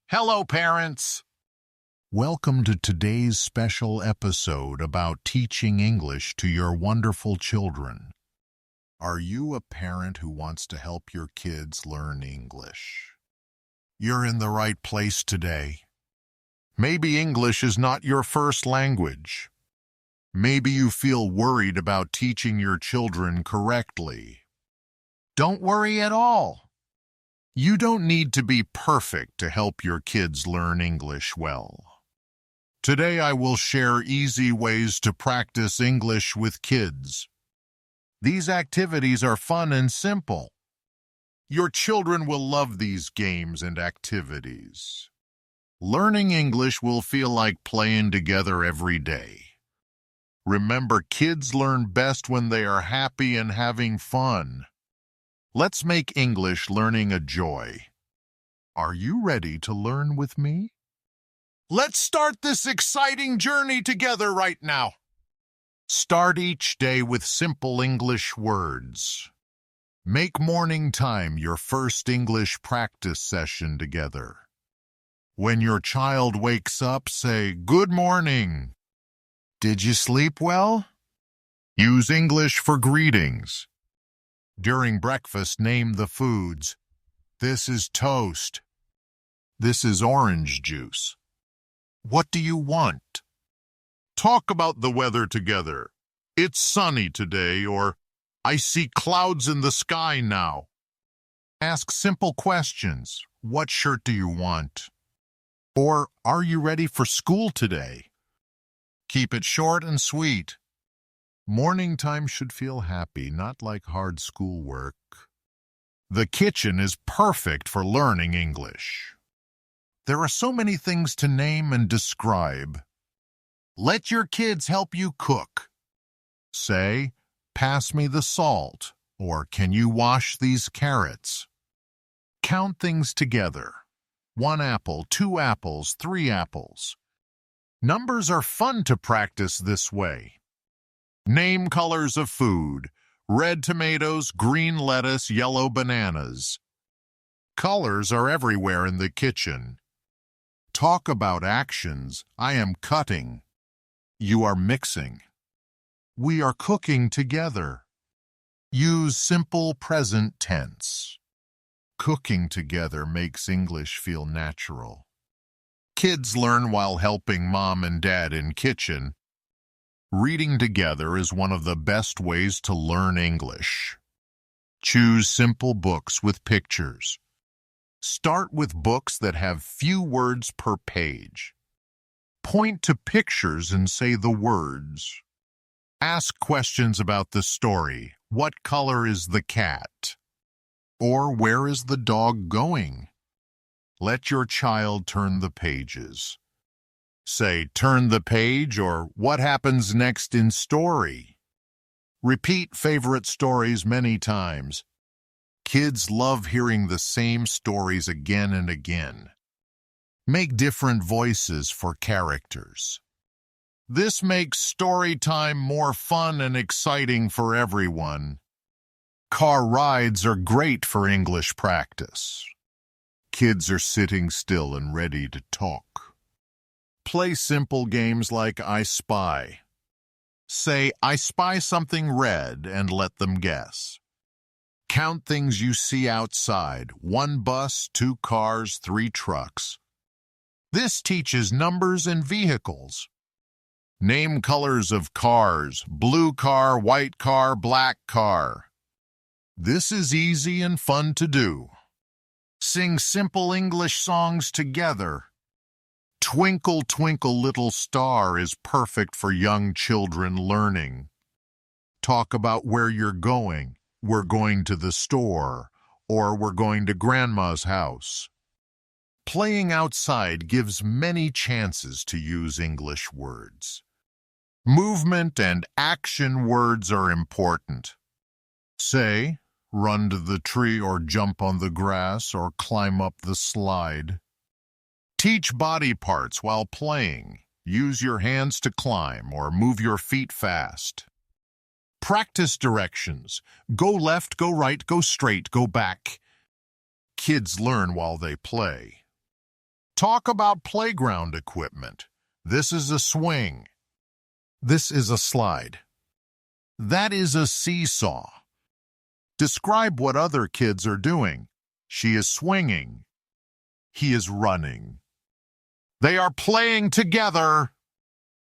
Hello, parents! Welcome to today's special episode about teaching English to your wonderful children. Are you a parent who wants to help your kids learn English? You're in the right place today. Maybe English is not your first language. Maybe you feel worried about teaching your children correctly. Don't worry at all. You don't need to be perfect to help your kids learn English well. Today I will share easy ways to practice English with kids. These activities are fun and simple. Your children will love these games and activities. Learning English will feel like playing together every day. Remember, kids learn best when they are happy and having fun. Let's make English learning a joy. Are you ready to learn with me? Let's start this exciting journey together right now. Start each day with simple English words. Make morning time your first English practice session together. When your child wakes up, say, "Good morning." Did you sleep well? Use English for greetings. During breakfast, name the foods. This is toast. This is orange juice. What do you want? Talk about the weather together. It's sunny today, or I see clouds in the sky now. Ask simple questions. What shirt do you want? Or are you ready for school today? Keep it short and sweet. Morning time should feel happy, not like hard schoolwork. The kitchen is perfect for learning English. There are so many things to name and describe. Let your kids help you cook. Say, "Pass me the salt," or "Can you wash these carrots?" Count things together. 1 apple, 2 apples, 3 apples. Numbers are fun to practice this way. Name colors of food: red tomatoes, green lettuce, yellow bananas. Colors are everywhere in the kitchen. Talk about actions. I am cutting. You are mixing. We are cooking together. Use simple present tense. Cooking together makes English feel natural. Kids learn while helping mom and dad in kitchen. Reading together is one of the best ways to learn English. Choose simple books with pictures. Start with books that have few words per page. Point to pictures and say the words. Ask questions about the story. What color is the cat? Or where is the dog going? Let your child turn the pages. Say, "Turn the page," or "What happens next in story?" Repeat favorite stories many times. Kids love hearing the same stories again and again. Make different voices for characters. This makes story time more fun and exciting for everyone. Car rides are great for English practice. Kids are sitting still and ready to talk. Play simple games like I Spy. Say, "I spy something red," and let them guess. Count things you see outside: 1 bus, 2 cars, 3 trucks. This teaches numbers and vehicles. Name colors of cars: blue car, white car, black car. This is easy and fun to do. Sing simple English songs together. "Twinkle, Twinkle, Little Star" is perfect for young children learning. Talk about where you're going. "We're going to the store," or "We're going to Grandma's house." Playing outside gives many chances to use English words. Movement and action words are important. Say, "Run to the tree," or "Jump on the grass," or "Climb up the slide." Teach body parts while playing. Use your hands to climb or move your feet fast. Practice directions. Go left, go right, go straight, go back. Kids learn while they play. Talk about playground equipment. This is a swing. This is a slide. That is a seesaw. Describe what other kids are doing. She is swinging. He is running. They are playing together.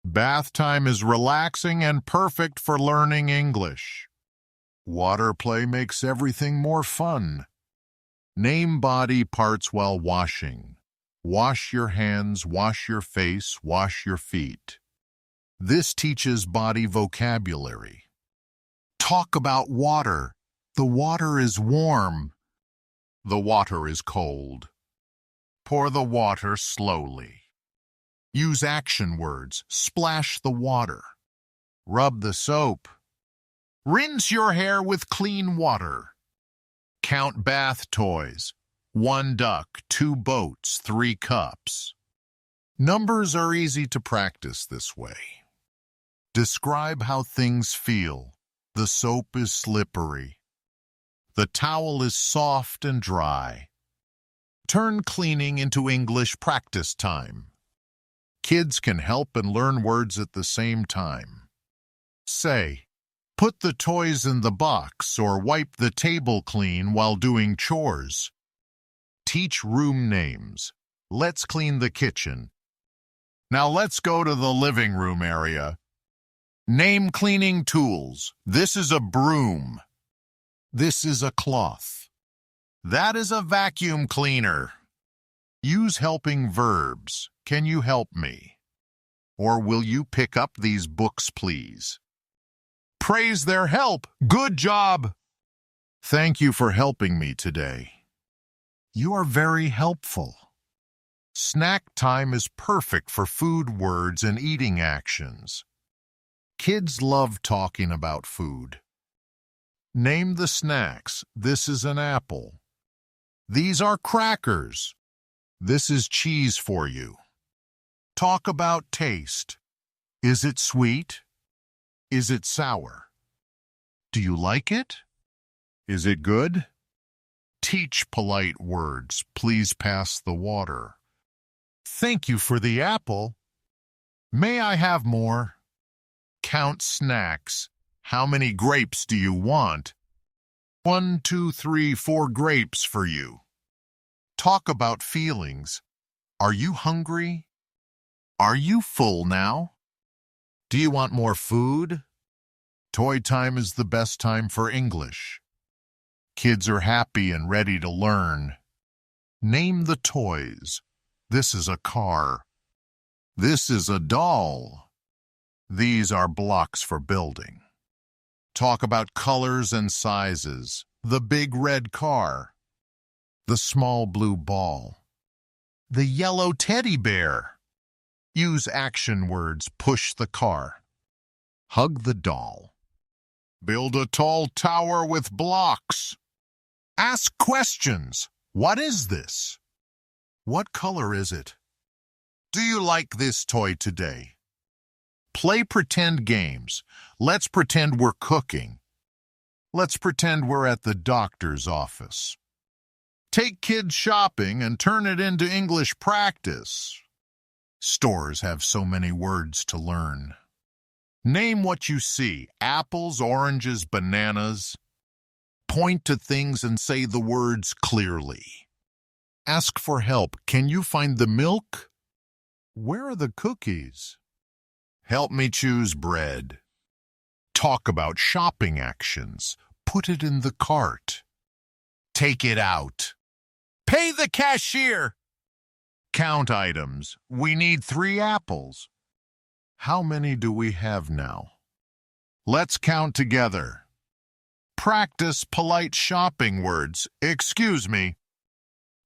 Bath time is relaxing and perfect for learning English. Water play makes everything more fun. Name body parts while washing. Wash your hands, wash your face, wash your feet. This teaches body vocabulary. Talk about water. The water is warm. The water is cold. Pour the water slowly. Use action words. Splash the water. Rub the soap. Rinse your hair with clean water. Count bath toys. 1 duck, 2 boats, 3 cups. Numbers are easy to practice this way. Describe how things feel. The soap is slippery. The towel is soft and dry. Turn cleaning into English practice time. Kids can help and learn words at the same time. Say, put the toys in the box or wipe the table clean while doing chores. Teach room names. Let's clean the kitchen. Now let's go to the living room area. Name cleaning tools. This is a broom. This is a cloth. That is a vacuum cleaner. Use helping verbs. Can you help me? Or will you pick up these books, please? Praise their help. Good job. Thank you for helping me today. You are very helpful. Snack time is perfect for food words and eating actions. Kids love talking about food. Name the snacks. This is an apple. These are crackers. This is cheese for you. Talk about taste. Is it sweet? Is it sour? Do you like it? Is it good? Teach polite words. Please pass the water. Thank you for the apple. May I have more? Count snacks. How many grapes do you want? 1, 2, 3, 4 grapes for you. Talk about feelings. Are you hungry? Are you full now? Do you want more food? Toy time is the best time for English. Kids are happy and ready to learn. Name the toys. This is a car. This is a doll. These are blocks for building. Talk about colors and sizes. The big red car. The small blue ball. The yellow teddy bear. Use action words. Push the car. Hug the doll. Build a tall tower with blocks. Ask questions. What is this? What color is it? Do you like this toy today? Play pretend games. Let's pretend we're cooking. Let's pretend we're at the doctor's office. Take kids shopping and turn it into English practice. Stores have so many words to learn. Name what you see. Apples, oranges, bananas. Point to things and say the words clearly. Ask for help. Can you find the milk? Where are the cookies? Help me choose bread. Talk about shopping actions. Put it in the cart. Take it out. Pay the cashier. Count items. We need 3 apples. How many do we have now? Let's count together. Practice polite shopping words. Excuse me.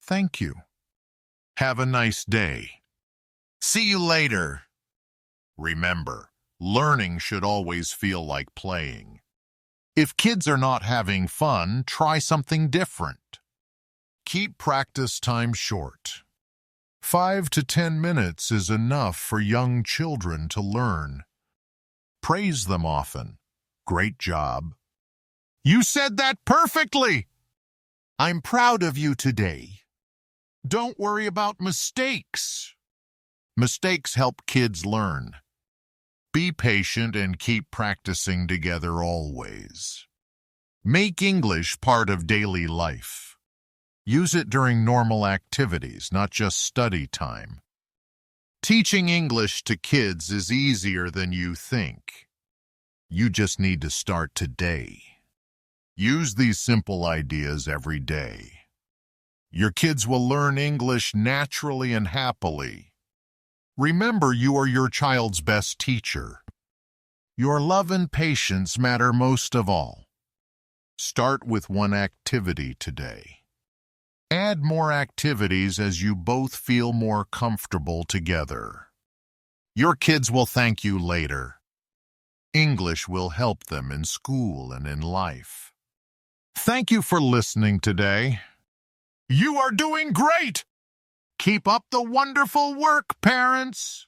Thank you. Have a nice day. See you later. Remember, learning should always feel like playing. If kids are not having fun, try something different. Keep practice time short. 5 to 10 minutes is enough for young children to learn. Praise them often. Great job. You said that perfectly. I'm proud of you today. Don't worry about mistakes. Mistakes help kids learn. Be patient and keep practicing together always. Make English part of daily life. Use it during normal activities, not just study time. Teaching English to kids is easier than you think. You just need to start today. Use these simple ideas every day. Your kids will learn English naturally and happily. Remember, you are your child's best teacher. Your love and patience matter most of all. Start with one activity today. Add more activities as you both feel more comfortable together. Your kids will thank you later. English will help them in school and in life. Thank you for listening today. You are doing great! Keep up the wonderful work, parents!